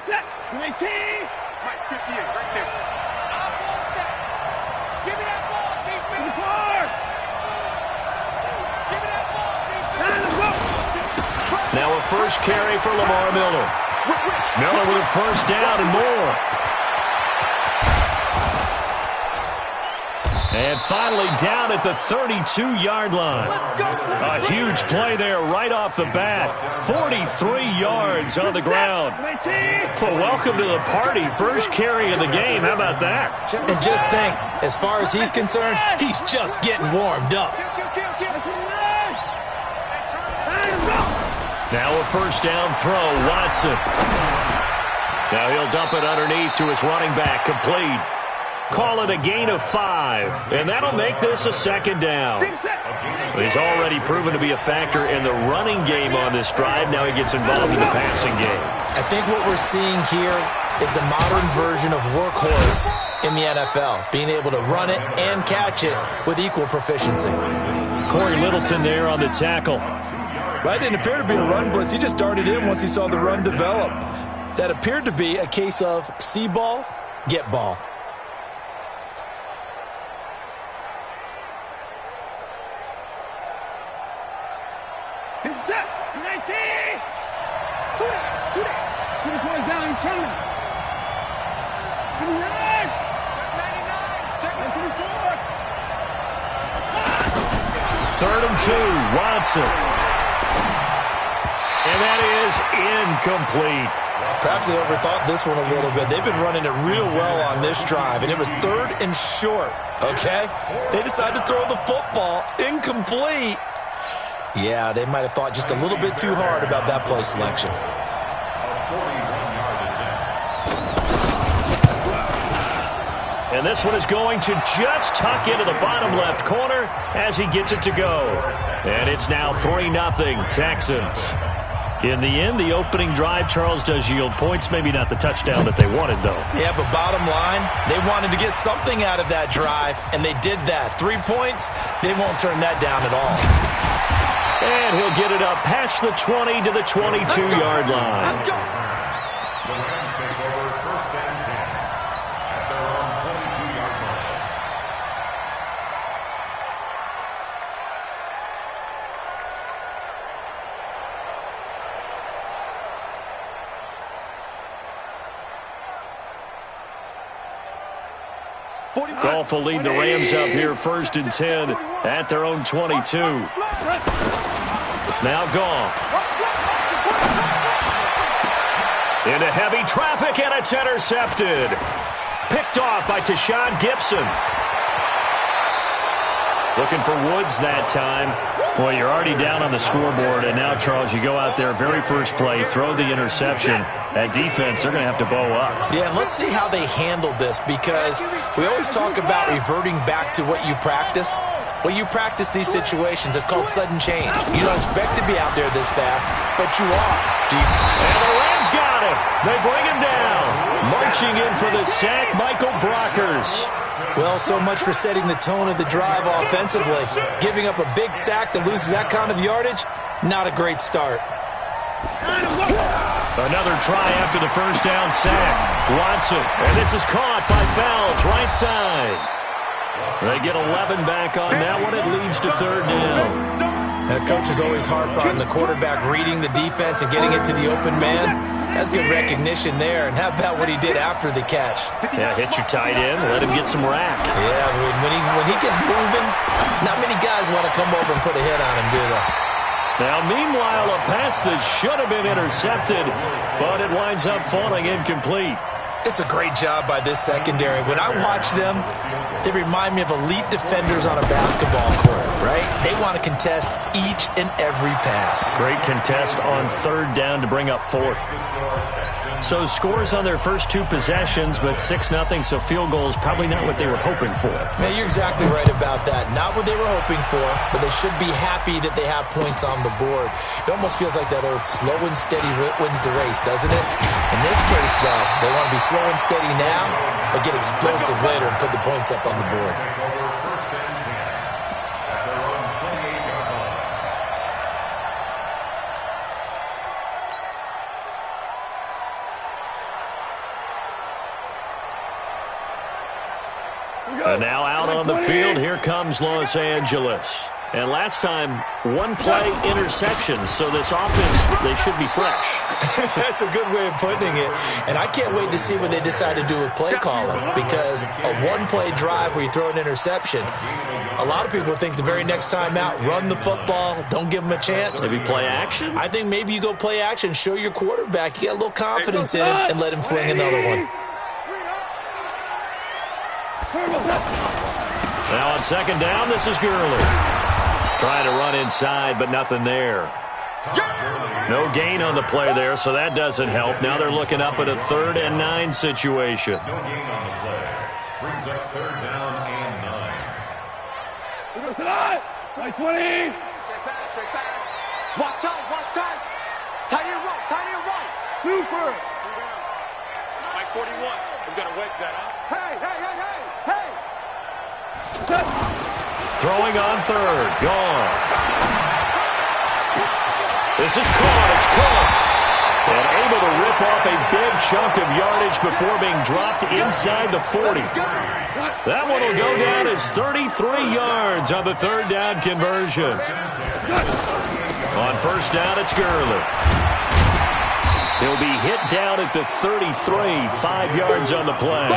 Set, 19. Right, 58, right there. I want that. Give me that ball, defense. Give me that ball, defense. Now a first carry for Lamar Miller. Miller with a first down and more. And finally down at the 32-yard line. A huge play there right off the bat. 43 yards on the ground. Well, welcome to the party. First carry of the game. How about that? And just think, as far as he's concerned, he's just getting warmed up. Now a first down throw, Watson. Now he'll dump it underneath to his running back, complete. Call it a gain of 5, and that'll make this a second down. He's already proven to be a factor in the running game on this drive. Now he gets involved in the passing game. I think what we're seeing here is the modern version of workhorse in the NFL, being able to run it and catch it with equal proficiency. Corey Littleton there on the tackle. That didn't appear to be a run blitz. He just darted in once he saw the run develop. That appeared to be a case of see ball, get ball. Set, 19. Do that. Put the boys down and count it. 79. Check 94. 3rd and 2, Watson. And that is incomplete. Perhaps they overthought this one a little bit. They've been running it real well on this drive, and it was 3rd and short, okay? They decided to throw the football incomplete. Yeah, they might have thought just a little bit too hard about that play selection. And this one is going to just tuck into the bottom left corner as he gets it to go. And it's now 3-0 Texans. In the end, the opening drive, Charles, does yield points. Maybe not the touchdown that they wanted, though. Yeah, but bottom line, they wanted to get something out of that drive, and they did that. 3 points, they won't turn that down at all. And he'll get it up past the 20 to the 22-yard line. The Rams take over 1st and 10 at their own 22-yard line. Goff will lead the Rams up here 1st and 10 at their own 22. Now Goff. Into heavy traffic, and it's intercepted. Picked off by Tashawn Gibson. Looking for Woods that time. Boy, you're already down on the scoreboard, and now, Charles, you go out there, very first play, throw the interception. That defense, they're going to have to bow up. Yeah, and let's see how they handled this, because we always talk about reverting back to what you practice. Well, you practice these situations. It's called sudden change. You don't expect to be out there this fast, but you are. And the Rams got him. They bring him down. Marching in for the sack, Michael Brockers. Well, so much for setting the tone of the drive offensively. Giving up a big sack that loses that kind of yardage, not a great start. Another try after the first down sack. Watson, and this is caught by Fells, right side. They get 11 back on that one. It leads to 3rd down. The coach is always harp on the quarterback reading the defense and getting it to the open man. That's good recognition there. And how about what he did after the catch? Yeah, hit your tight end, let him get some rack. Yeah, when he gets moving, not many guys want to come over and put a hit on him, do they? Now, meanwhile, a pass that should have been intercepted, but it winds up falling incomplete. It's a great job by this secondary. When I watch them, they remind me of elite defenders on a basketball court, right? They want to contest each and every pass. Great contest on third down to bring up fourth. So scores on their first two possessions, but 6-0, so field goal is probably not what they were hoping for. Man, you're exactly right about that. Not what they were hoping for, but they should be happy that they have points on the board. It almost feels like that old slow and steady wins the race, doesn't it? In this case, though, they want to be slow and steady now, but get explosive later and put the points up on the board. And now out on the field, here comes Los Angeles. And last time, one play interception, so this offense, they should be fresh. That's a good way of putting it. And I can't wait to see what they decide to do with play calling, because a one-play drive where you throw an interception, a lot of people think the very next time out, run the football, don't give them a chance. Maybe play action? I think maybe you go play action, show your quarterback, you get a little confidence in him, and let him fling another one. Now on second down, this is Gurley. Trying to run inside, but nothing there. No gain on the play there, so that doesn't help. Now they're looking up at a 3rd and 9 situation. No gain on the play. Brings up 3rd down and 9. 20. Watch tight. Tight end right. Super. Mike 41. We've got to wedge that, huh? Hey. Throwing on 3rd. Gone. This is caught. It's close. And able to rip off a big chunk of yardage before being dropped inside the 40. That one will go down as 33 yards on the 3rd down conversion. On 1st down, it's Gurley. He'll be hit down at the 33, 5 yards on the play.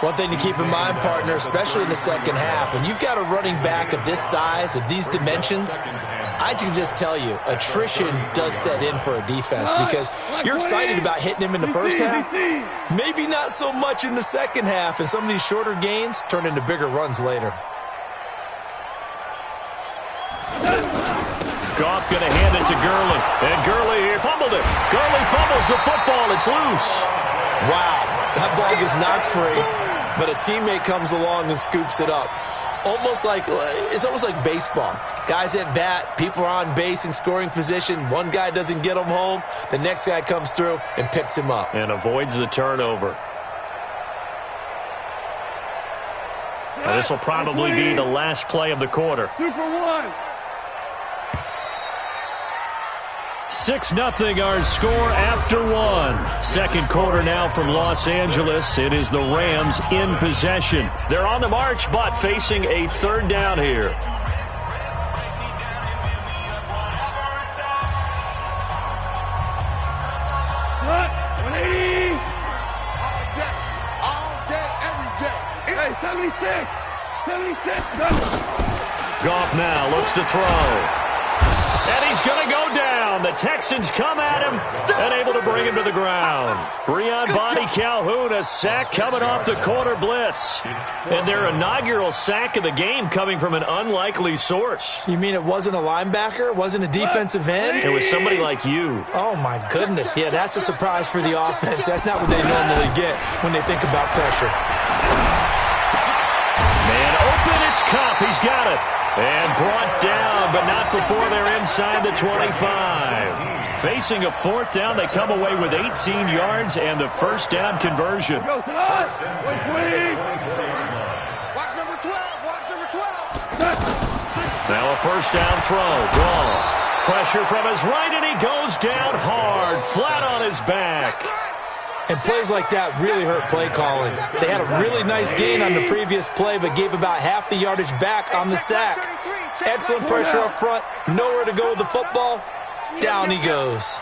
One thing to keep in mind, partner, especially in the second half, when you've got a running back of this size, of these dimensions, I can just tell you, attrition does set in for a defense, because you're excited about hitting him in the first half, maybe not so much in the second half, and some of these shorter gains turn into bigger runs later. Goff going to hand it to Gurley, and Gurley here fumbled it. Gurley fumbles the football. It's loose. Wow, that ball gets knocked free, but a teammate comes along and scoops it up. It's almost like baseball. Guys at bat, people are on base in scoring position. One guy doesn't get him home. The next guy comes through and picks him up. And avoids the turnover. Now, this will probably be the last play of the quarter. Super 1. 6-0 our score after 1. Second quarter now from Los Angeles. It is the Rams in possession. They're on the march, but facing a 3rd down here. What? 180. All day, every day. Hey, 76. Goff now looks to throw. And he's going to go down. The Texans come at him and able to bring him to the ground. Breon Body Calhoun, a sack coming off the corner blitz. And their inaugural sack of the game coming from an unlikely source. You mean it wasn't a linebacker? It wasn't a defensive end? It was somebody like you. Oh, my goodness. Yeah, that's a surprise for the offense. That's not what they normally get when they think about pressure. Man open, it's Kupp. He's got it. And brought down, but not before they're inside the 25. Facing a 4th down, they come away with 18 yards and the 1st down conversion. Watch number 12. Now a 1st down throw. Gone. Pressure from his right, and he goes down hard, flat on his back. And plays like that really hurt play calling. They had a really nice gain on the previous play, but gave about half the yardage back on the sack. Excellent pressure up front. Nowhere to go with the football. Down he goes.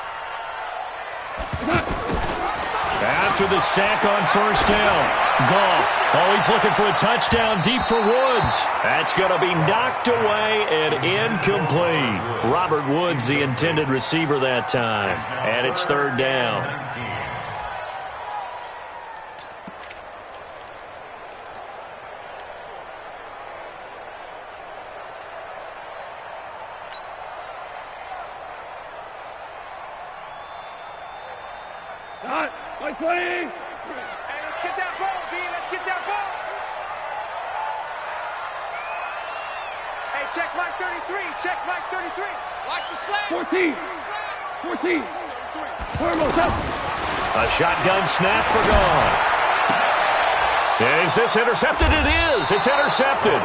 After the sack on 1st down, Goff always looking for a touchdown deep for Woods. That's going to be knocked away and incomplete. Robert Woods, the intended receiver that time. And it's 3rd down. Like 20. Hey, let's get that ball, D. Let's get that ball. Hey, check Mike 33. Check Mike 33. Watch the slant. 14. 14. A shotgun snap for gone. Is this intercepted? It is. It's intercepted.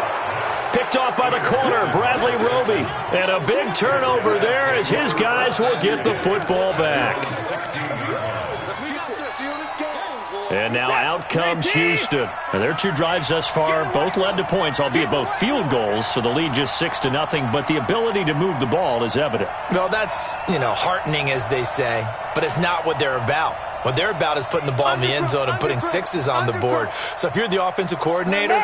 Picked off by the corner, Bradley Roby. And a big turnover there as his guys will get the football back. And now out comes Houston. And their two drives thus far both led to points, albeit both field goals, so the lead just 6-0, but the ability to move the ball is evident. Well, that's, heartening, as they say, but it's not what they're about. What they're about is putting the ball in the end zone and putting sixes on the board. So if you're the offensive coordinator,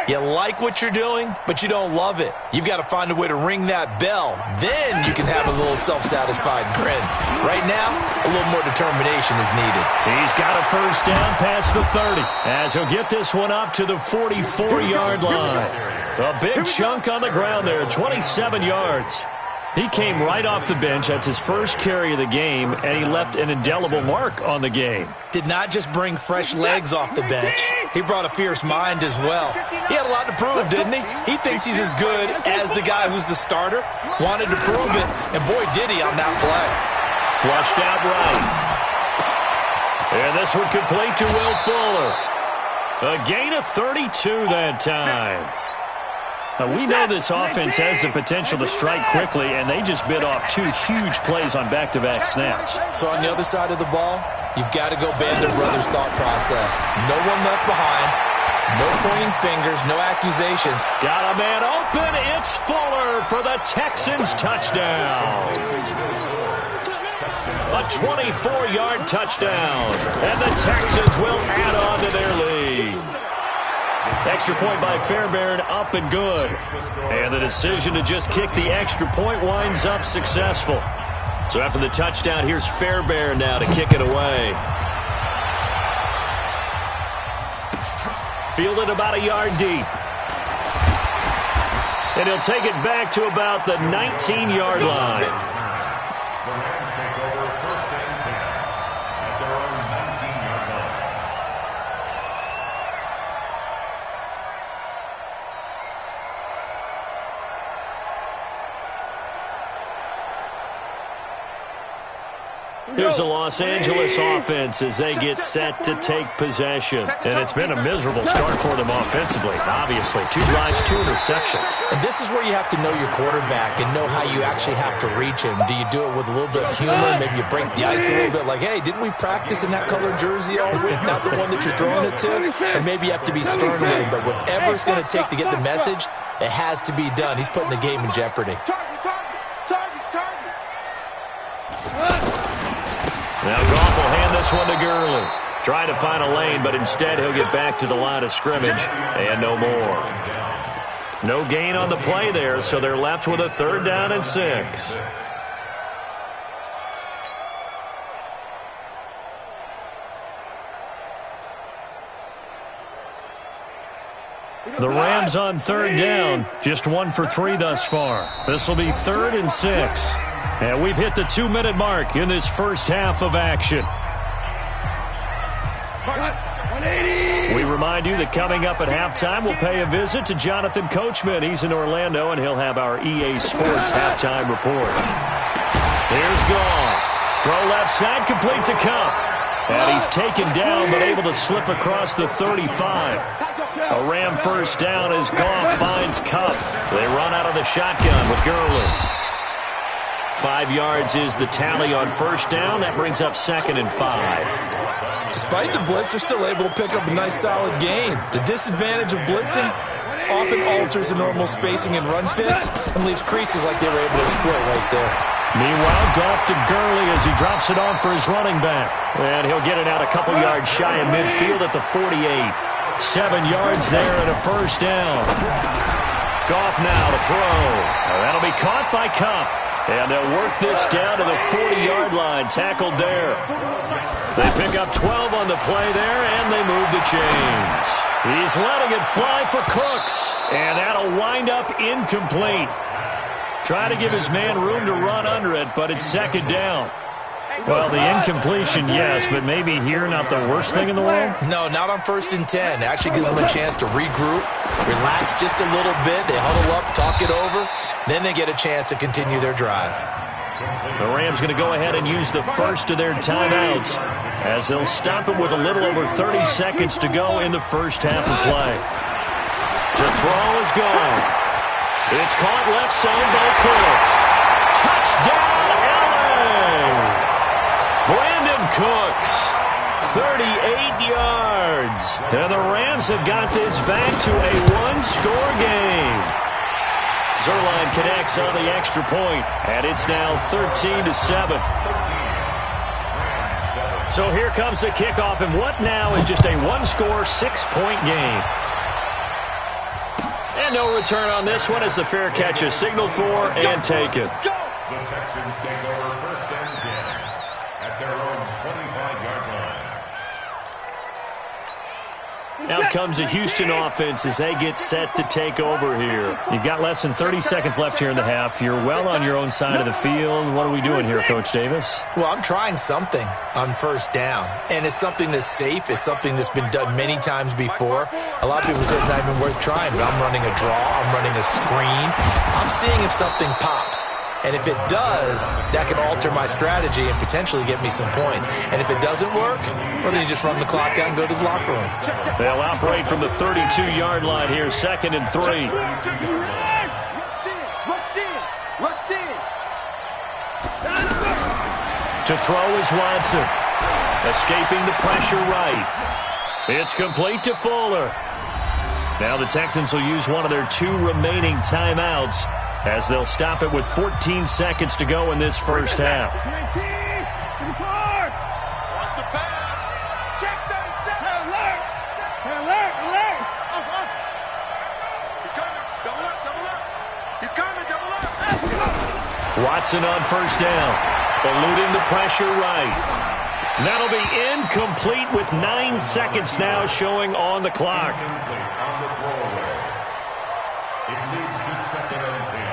you like what you're doing, but you don't love it. You've got to find a way to ring that bell. Then you can have a little self-satisfied grin. Right now, a little more determination is needed. He's got a first down past the 30 as he'll get this one up to the 44-yard line. A big chunk on the ground there, 27 yards. He came right off the bench. That's his first carry of the game, and he left an indelible mark on the game. Did not just bring fresh legs off the bench. He brought a fierce mind as well. He had a lot to prove, didn't he? He thinks he's as good as the guy who's the starter. Wanted to prove it, and boy, did he on that play. Flushed out right. And this one complete to Will Fuller. A gain of 32 that time. Now, we know this offense has the potential to strike quickly, and they just bit off two huge plays on back-to-back snaps. So on the other side of the ball, you've got to go Band of Brothers thought process. No one left behind, no pointing fingers, no accusations. Got a man open. It's Fuller for the Texans touchdown. A 24-yard touchdown, and the Texans will add on to their lead. Extra point by Fairbairn, up and good. And the decision to just kick the extra point winds up successful. So after the touchdown, here's Fairbairn now to kick it away. Fielded about a yard deep. And he'll take it back to about the 19-yard line. Here's the Los Angeles offense as they get set to take possession. And it's been a miserable start for them offensively, obviously. 2 drives, 2 interceptions. And this is where you have to know your quarterback and know how you actually have to reach him. Do you do it with a little bit of humor? Maybe you break the ice a little bit like, hey, didn't we practice in that colored jersey all week? Not the one that you're throwing it to? And maybe you have to be stern with him. But whatever it's going to take to get the message, it has to be done. He's putting the game in jeopardy. Now Goff will hand this one to Gurley. Trying to find a lane, but instead he'll get back to the line of scrimmage and no more. No gain on the play there, so they're left with a 3rd down and 6. The Rams on 3rd down, just 1 for 3 thus far. This will be 3rd and 6. And we've hit the 2-minute mark in this first half of action. We remind you that coming up at halftime, we'll pay a visit to Jonathan Coachman. He's in Orlando, and he'll have our EA Sports halftime report. Here's Goff. Throw left side, complete to Cup. And he's taken down, but able to slip across the 35. A Ram first down as Goff finds Cup. They run out of the shotgun with Gurley. 5 yards is the tally on first down. That brings up 2nd and 5. Despite the blitz, they're still able to pick up a nice, solid gain. The disadvantage of blitzing often alters the normal spacing and run fits and leaves creases like they were able to exploit right there. Meanwhile, Goff to Gurley as he drops it off for his running back. And he'll get it out a couple yards shy of midfield at the 48. 7 yards there and a first down. Goff now to throw. That'll be caught by Cup. And they'll work this down to the 40-yard line, tackled there. They pick up 12 on the play there, and they move the chains. He's letting it fly for Cooks, and that'll wind up incomplete. Try to give his man room to run under it, but it's 2nd down. Well, the incompletion, yes, but maybe here not the worst thing in the world? No, not on 1st and 10. Actually gives them a chance to regroup, relax just a little bit. They huddle up, talk it over. Then they get a chance to continue their drive. The Rams going to go ahead and use the first of their timeouts as they'll stop it with a little over 30 seconds to go in the first half of play. To throw is gone. It's caught left side by Cooks. Touchdown, LA! Brandon Cooks, 38 yards. And the Rams have got this back to a one-score game. Zerline connects on the extra point, and it's now 13-7. So here comes the kickoff, and what now is just a one-score, 6-point game. And no return on this one as the fair catch is signaled for and taken. The Texans take over 1st and 10 at their own 25-yard line. Out comes the Houston offense as they get set to take over here. You've got less than 30 seconds left here in the half. You're well on your own side of the field. What are we doing here, Coach Davis? Well, I'm trying something on 1st down, and it's something that's safe. It's something that's been done many times before. A lot of people say it's not even worth trying, but I'm running a draw. I'm running a screen. I'm seeing if something pops. And if it does, that can alter my strategy and potentially get me some points. And if it doesn't work, well, then you just run the clock out and go to the locker room. They'll operate from the 32-yard line here, 2nd and 3. To throw is Watson. Escaping the pressure right. It's complete to Fuller. Now the Texans will use one of their 2 remaining timeouts as they'll stop it with 14 seconds to go in this first half. Watson on 1st down, eluding the pressure right. That'll be incomplete with 9 seconds now showing on the clock. It leads to 2nd and 10.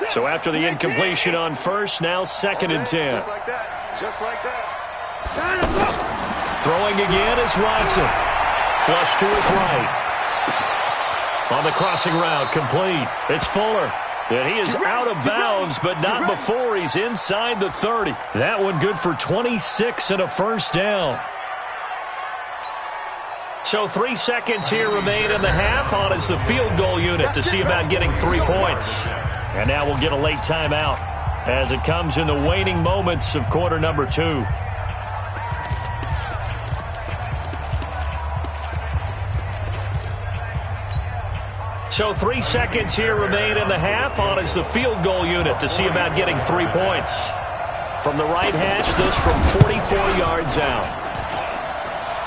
So after the incompletion on 1st, now 2nd and 10. Just like that. Just like that. Throwing again is Watson. Flush to his right. On the crossing route, complete. It's Fuller. And he is out of bounds, but not before he's inside the 30. That one good for 26 and a 1st down. So 3 seconds here remain in the half. On is the field goal unit to see about getting 3 points. And now we'll get a late timeout as it comes in the waning moments of quarter number 2. So 3 seconds here remain in the half. On is the field goal unit to see about getting 3 points. From the right hash, this from 44 yards out.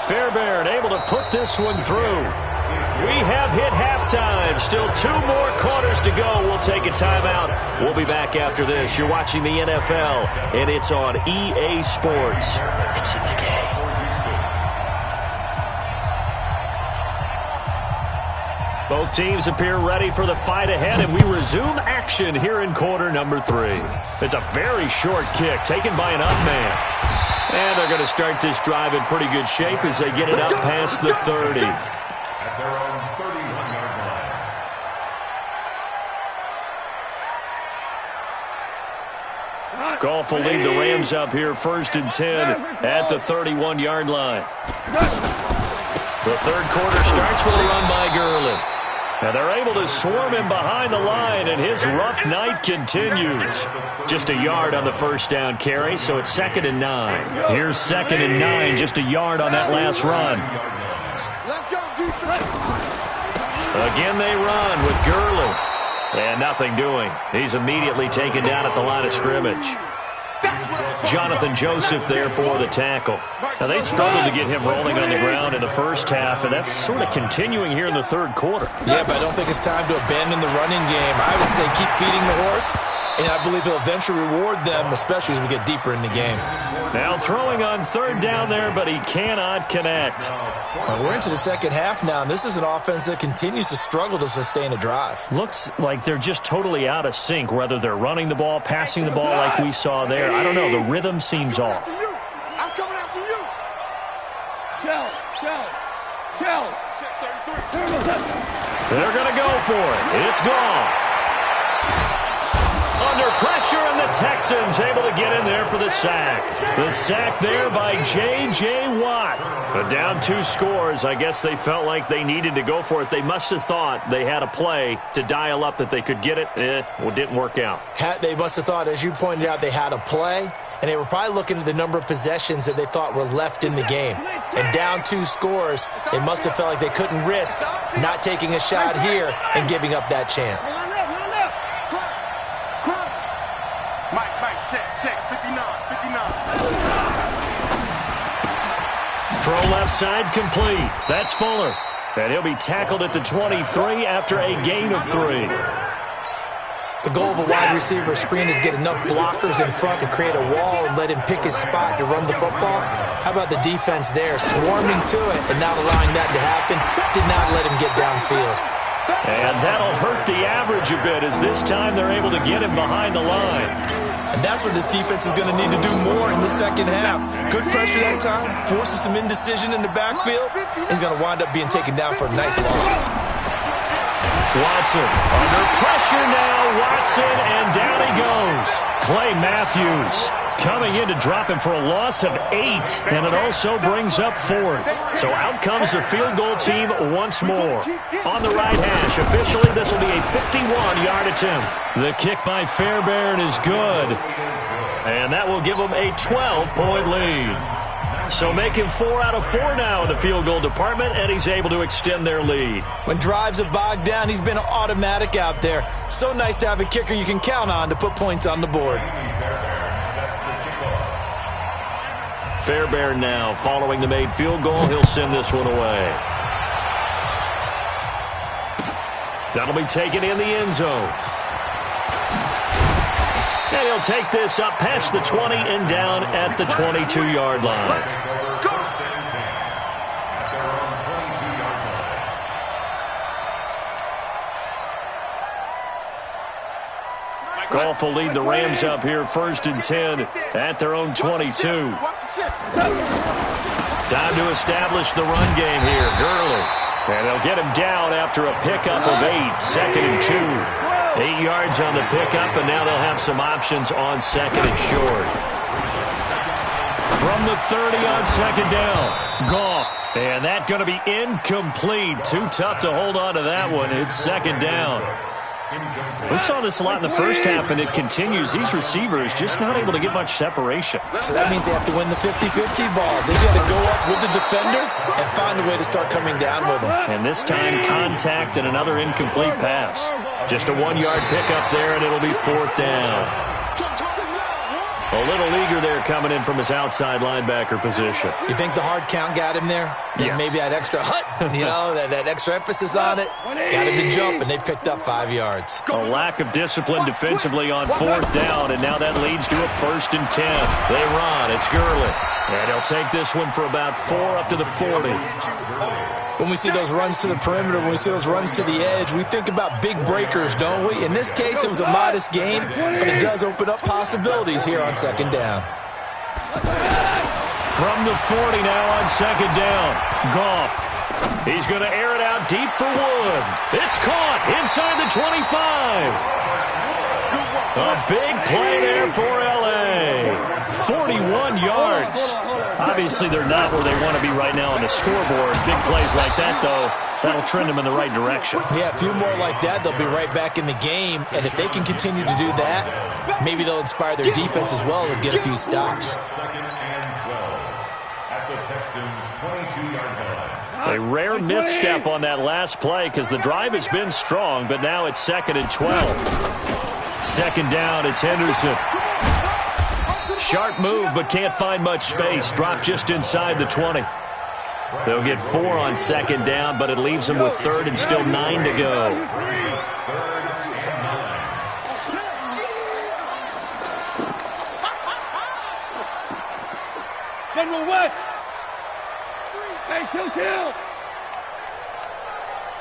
Fairbairn able to put this one through. We have hit halftime. Still 2 more quarters to go. We'll take a timeout. We'll be back after this. You're watching the NFL, and it's on EA Sports. It's in the game. Both teams appear ready for the fight ahead, and we resume action here in quarter number 3. It's a very short kick taken by an up man. And they're going to start this drive in pretty good shape as they get it up past the 30. At their own 31-yard line. Goff will lead the Rams up here 1st and 10 at the 31-yard line. The 3rd quarter starts with a run by Gurley. And they're able to swarm him behind the line, and his rough night continues. Just a yard on the 1st down carry, so it's 2nd and 9. Here's 2nd and 9, just a yard on that last run. Again they run with Gurley. And nothing doing. He's immediately taken down at the line of scrimmage. Jonathan Joseph there for the tackle. Now, they struggled to get him rolling on the ground in the first half, and that's sort of continuing here in the 3rd quarter. Yeah, but I don't think it's time to abandon the running game. I would say keep feeding the horse and I believe he'll eventually reward them, especially as we get deeper in the game. Now throwing on third down there, but he cannot connect. Well, we're into the second half now, and this is an offense that continues to struggle to sustain a drive. Looks like they're just totally out of sync, whether they're running the ball, passing the ball like we saw there. I don't know. The rhythm seems off. I'm coming after you. Shell. They're going to go for it. It's Goff. Under pressure, and the Texans able to get in there for the sack. The sack there by J.J. Watt. But down 2 scores, I guess they felt like they needed to go for it. They must have thought they had a play to dial up that they could get it. Well, didn't work out. They must have thought, as you pointed out, they had a play, and they were probably looking at the number of possessions that they thought were left in the game. And down 2 scores, they must have felt like they couldn't risk not taking a shot here and giving up that chance. Check, 59. Throw left side complete. That's Fuller. And he'll be tackled at the 23 after a gain of 3. The goal of a wide receiver screen is get enough blockers in front to create a wall and let him pick his spot to run the football. How about the defense there, swarming to it and not allowing that to happen? Did not let him get downfield. And that'll hurt the average a bit, as this time they're able to get him behind the line. And that's what this defense is going to need to do more in the second half. Good pressure that time, forces some indecision in the backfield. He's going to wind up being taken down for a nice loss. Watson under pressure now. Watson, and down he goes. Clay Matthews coming in to drop him for a loss of 8, and it also brings up 4th. So out comes the field goal team once more. On the right hash, officially this will be a 51-yard attempt. The kick by Fairbairn is good, and that will give them a 12-point lead. So making 4 out of 4 now in the field goal department, and he's able to extend their lead. When drives have bogged down, he's been automatic out there. So nice to have a kicker you can count on to put points on the board. Fairbairn now following the made field goal. He'll send this one away. That'll be taken in the end zone. And he'll take this up past the 20 and down at the 22-yard line. Goff will lead the Rams up here 1st and 10 at their own 22. Time to establish the run game here. Gurley. And they'll get him down after a pickup of 8, 2nd and 2. 8 yards on the pickup, and now they'll have some options on 2nd and short. From the 30 on 2nd down, Goff. And that's going to be incomplete. Too tough to hold on to that one. It's 2nd down. We saw this a lot in the first half, and it continues. These receivers just not able to get much separation. So that means they have to win the 50-50 balls. They've got to go up with the defender and find a way to start coming down with them. And this time, contact and another incomplete pass. Just a 1-yard pickup there, and it'll be 4th down. A little eager there coming in from his outside linebacker position. You think the hard count got him there? Yes. Maybe that extra that extra emphasis on it got him to jump, and they picked up 5 yards. A lack of discipline defensively on 4th down, and now that leads to a 1st and 10. They run. It's Gurley. And he'll take this one for about 4 up to the 40. When we see those runs to the perimeter, when we see those runs to the edge, we think about big breakers, don't we? In this case, it was a modest gain, but it does open up possibilities here on 2nd down. From the 40 now on 2nd down, Goff. He's going to air it out deep for Woods. It's caught inside the 25. A big play there for L.A. 41 yards. Obviously, they're not where they want to be right now on the scoreboard. Big plays like that, though, that'll trend them in the right direction. Yeah, a few more like that, they'll be right back in the game. And if they can continue to do that, maybe they'll inspire their defense as well and get a few stops. 2nd and 12 at the Texans' 22-yard line. A rare misstep on that last play because the drive has been strong, but now it's 2nd and 12. 2nd down, it's Henderson. Sharp move, but can't find much space. Drop just inside the 20. They'll get 4 on 2nd down, but it leaves them with 3rd and still 9 to go. General West. Hey, kill.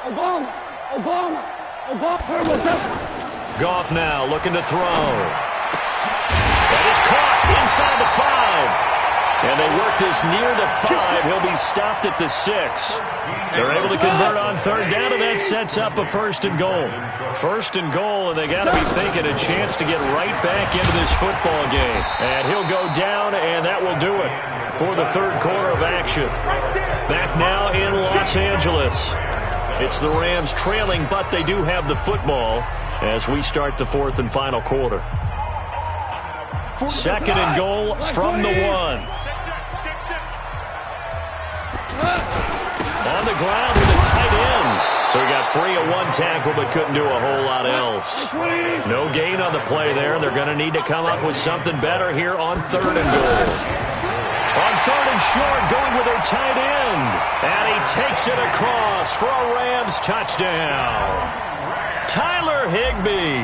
Obama. Goff now looking to throw. That is caught inside the 5. And they work this near the 5. He'll be stopped at the 6. They're able to convert on third down, and that sets up a 1st and goal. 1st and goal, and they got to be thinking a chance to get right back into this football game. And he'll go down, and that will do it for the third quarter of action. Back now in Los Angeles. It's the Rams trailing, but they do have the football as we start the 4th and final quarter. 2nd and goal from the 1. On the ground with a tight end. So he got free of one tackle but couldn't do a whole lot else. No gain on the play there. They're going to need to come up with something better here on 3rd and goal. On 3rd and short, going with their tight end. And he takes it across for a Rams touchdown. Tyler Higbee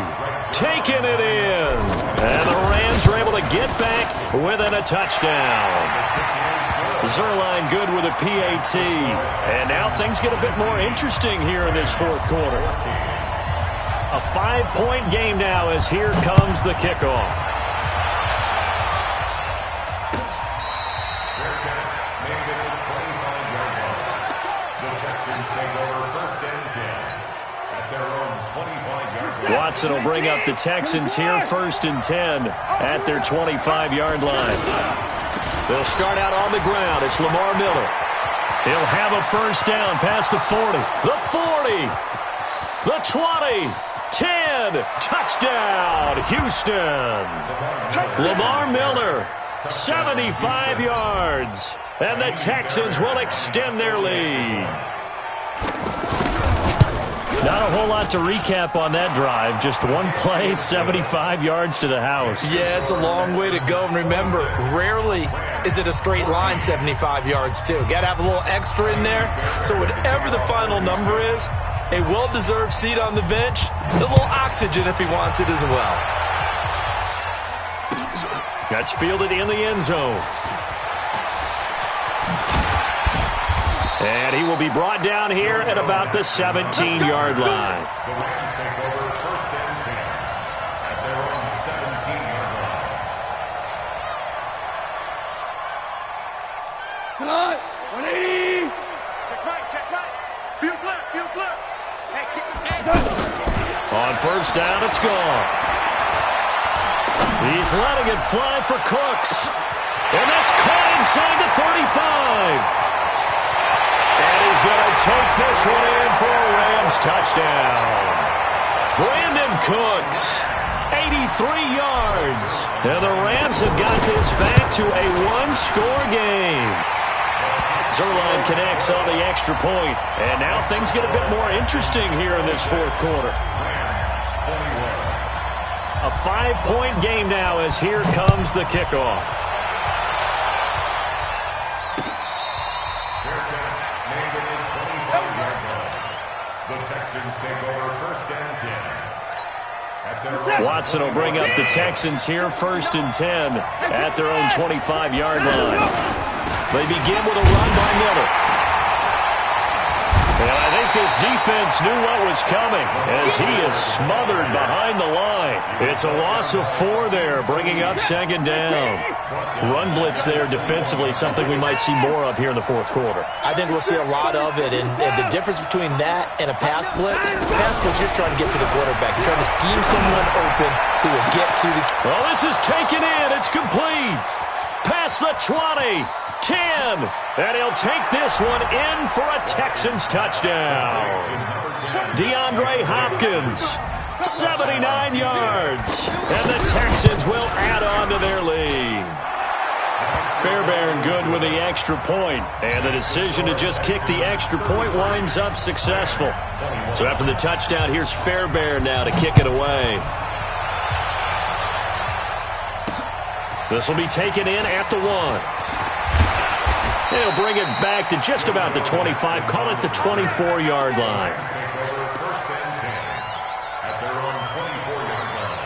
taking it in. And the Rams are able to get back within a touchdown. Zerline good with a PAT. And now things get a bit more interesting here in this 4th quarter. A 5-point game now as here comes the kickoff. Watson will bring up the Texans here 1st and 10 at their 25-yard line. They'll start out on the ground. It's Lamar Miller. He'll have a 1st down past the 40. The 40. The 20. 10. Touchdown, Houston. Lamar Miller, 75 yards. And the Texans will extend their lead. Not a whole lot to recap on that drive. Just one play, 75 yards to the house. Yeah, it's a long way to go. And remember, rarely is it a straight line 75 yards, too. Got to have a little extra in there. So whatever the final number is, a well-deserved seat on the bench, a little oxygen if he wants it as well. That's fielded in the end zone. And he will be brought down here at about the 17-yard line. The Rams take over 1st and 10 at their own 17-yard line. Come on, 180. Check right. Field left. Hey, keep your head up. On 1st down, it's gone. He's letting it fly for Cooks. And that's caught inside the 35. And he's going to take this one in for a Rams touchdown. Brandon Cooks, 83 yards. And the Rams have got this back to a one-score game. Zerline connects on the extra point. And now things get a bit more interesting here in this 4th quarter. A 5-point game now as here comes the kickoff. Watson will bring up the Texans here 1st and 10 at their own 25-yard line. They begin with a run by Miller. And I think this defense knew what was coming as he is smothered behind the line. It's a loss of 4 there, bringing up 2nd down. Run blitz there defensively, something we might see more of here in the 4th quarter. I think we'll see a lot of it, and the difference between that and a pass blitz, you're trying to get to the quarterback. You're trying to scheme someone open who will get to the... Well, this is taken in. It's complete. Past the 20. 10, and he'll take this one in for a Texans touchdown. DeAndre Hopkins, 79 yards, and the Texans will add on to their lead. Fairbairn good with the extra point, and the decision to just kick the extra point winds up successful. So after the touchdown, here's Fairbairn now to kick it away. This will be taken in at the 1. He'll bring it back to just about the 25. Call it the 24-yard line. First and 10 at their own 24-yard line.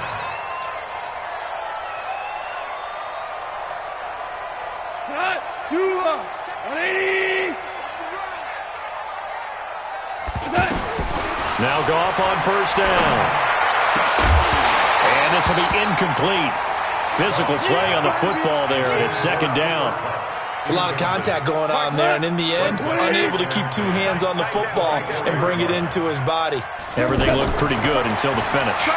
180. Now Goff on first down. And this will be incomplete. Physical play on the football there, and it's second down. It's a lot of contact going on there, and in the end, unable to keep two hands on the football and bring it into his body. Everything looked pretty good until the finish.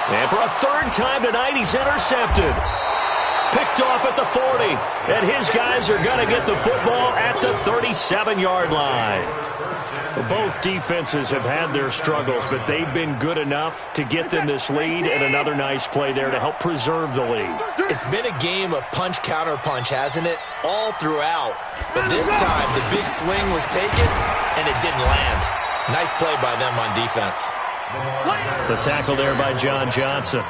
And for a third time tonight, he's intercepted. Picked off at the 40. And his guys are going to get the football at the 37-yard line. Both defenses have had their struggles, but they've been good enough to get them this lead, and another nice play there to help preserve the lead. It's been a game of punch-counter-punch, hasn't it? All throughout. But this time, the big swing was taken, and it didn't land. Nice play by them on defense. The tackle there by John Johnson.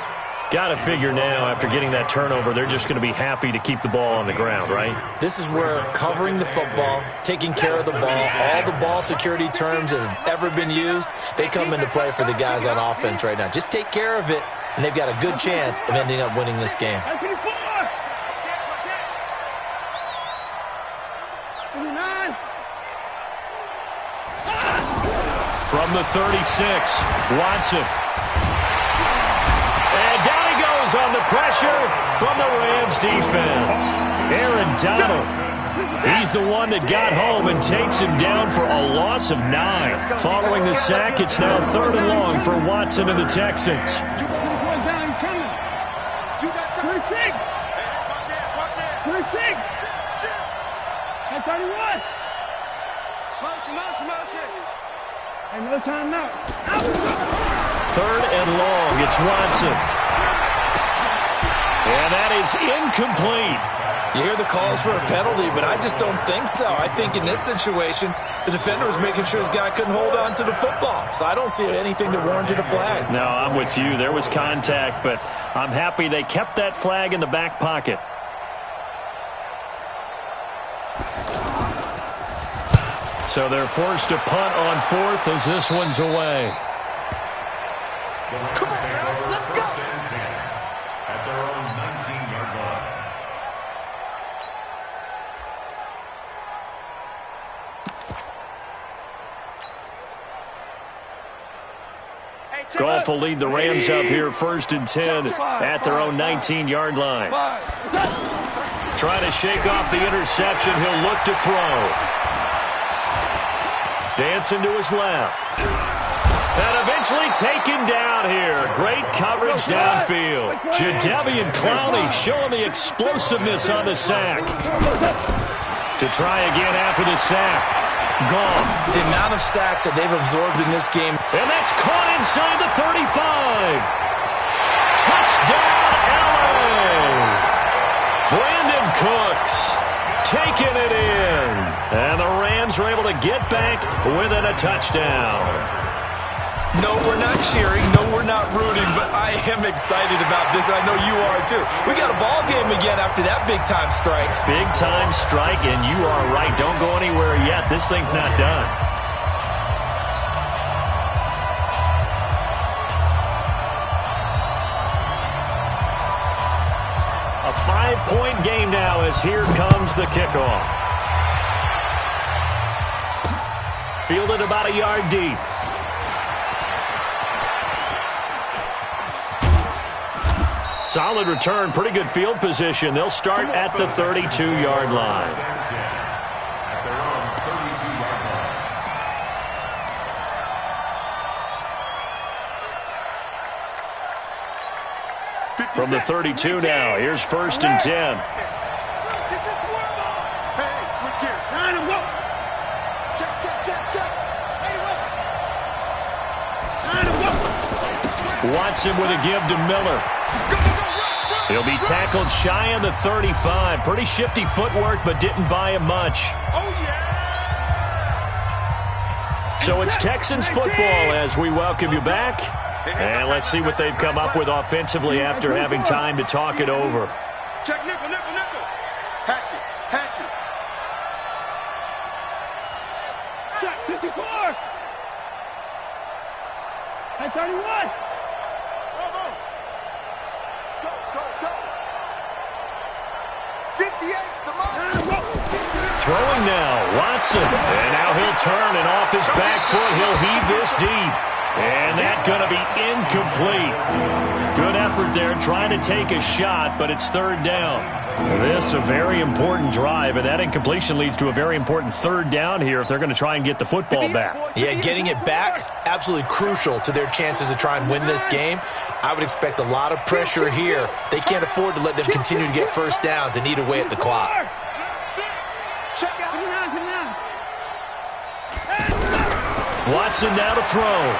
Got to figure now, after getting that turnover, they're just going to be happy to keep the ball on the ground, right? This is where covering the football, taking care of the ball, all the ball security terms that have ever been used, they come into play for the guys on offense right now. Just take care of it, and they've got a good chance of ending up winning this game. From the 36, Watson. And down he goes on the pressure from the Rams defense. Aaron Donald. He's the one that got home and takes him down for a loss of 9. Following the sack, it's now 3rd and long for Watson and the Texans. Another time now. 3rd and long. It's Watson. And that is incomplete. You hear the calls for a penalty, but I just don't think so. I think in this situation, the defender was making sure his guy couldn't hold on to the football. So I don't see anything that warranted a flag. No, I'm with you. There was contact, but I'm happy they kept that flag in the back pocket. So they're forced to punt on 4th as this one's away. Come on, let's go. At their own 19-yard line. Goff will lead the Rams up here 1st and 10 at their own 19-yard line. Trying to shake off the interception. He'll look to throw. Dancing to his left. And eventually taken down here. Great coverage downfield. Jadeveon Clowney showing the explosiveness on the sack. To try again after the sack. Goff. The amount of sacks that they've absorbed in this game. And that's caught inside the 35. Touchdown, LA. Brandon Cooks taking it in. And the Rams are able to get back within a touchdown. No, we're not cheering. No, we're not rooting. But I am excited about this. I know you are, too. We got a ball game again after that big-time strike. Big-time strike, and you are right. Don't go anywhere yet. This thing's not done. A 5-point game now as here comes the kickoff. Fielded about a yard deep. Solid return, pretty good field position. They'll start at the 32-yard line. From the 32 now, here's 1st and 10. Watson with a give to Miller. He'll be tackled shy of the 35. Pretty shifty footwork, but didn't buy him much. So it's Texans football as we welcome you back. And let's see what they've come up with offensively after having time to talk it over. Check nickel, nickel, nickel. Hatch it, hatch it. Check 64. Hey, 31. Bravo. Go, go, go. Throwing now, Watson. And now he'll turn, and off his back foot, he'll heave this deep. And that's going to be incomplete. Good effort there trying to take a shot, but it's third down. This a very important drive, and that incompletion leads to a very important third down here if they're going to try and get the football back. Yeah, getting it back, absolutely crucial to their chances to try and win this game. I would expect a lot of pressure here. They can't afford to let them continue to get first downs and eat away at the clock. Watson now to throw.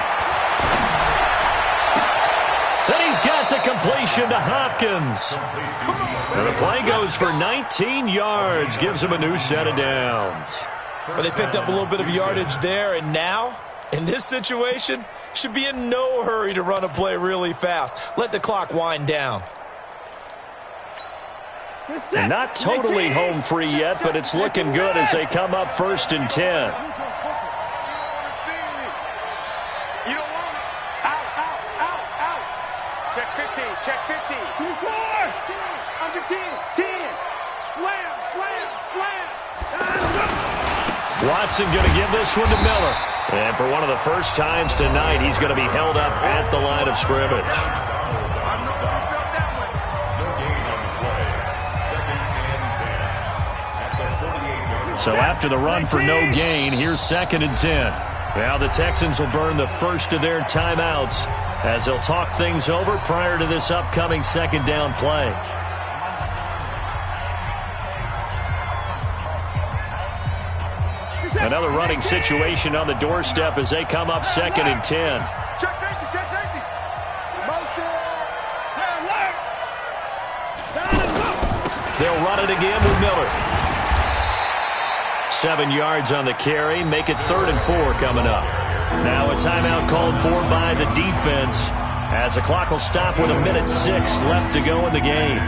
And he's got the completion to Hopkins. And the play goes for 19 yards, gives him a new set of downs. Well, they picked up a little bit of yardage there, and now, in this situation, should be in no hurry to run a play really fast. Let the clock wind down. And not totally home free yet, but it's looking good as they come up 1st and 10. Check 50. 4. Under 10. 10. Slam. Watson going to give this one to Miller. And for one of the first times tonight, he's going to be held up at the line of scrimmage. So after the run for no gain, here's 2nd and 10. Now the Texans will burn the first of their timeouts as they'll talk things over prior to this upcoming 2nd down play. Another running situation on the doorstep as they come up 2nd and 10. Check safety. Motion. They'll run it again with Miller. 7 yards on the carry. Make it 3rd and 4 coming up. Now a timeout called for by the defense as the clock will stop with 1:06 left to go in the game.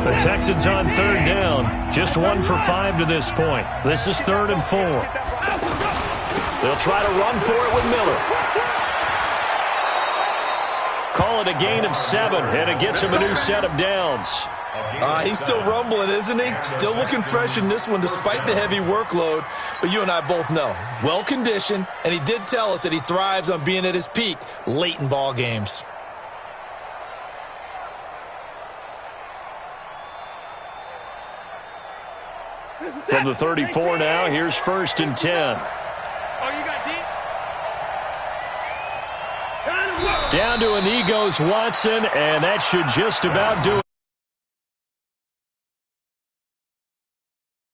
The Texans on 3rd down. Just 1 for 5 to this point. This is 3rd and 4. They'll try to run for it with Miller. Call it a gain of 7, and it gets him a new set of downs. He's still rumbling, isn't he? Still looking fresh in this one despite the heavy workload. But you and I both know, well-conditioned, and he did tell us that he thrives on being at his peak late in ball games. From the 34 now, here's 1st and 10. Down to a knee goes Watson, and that should just about do it.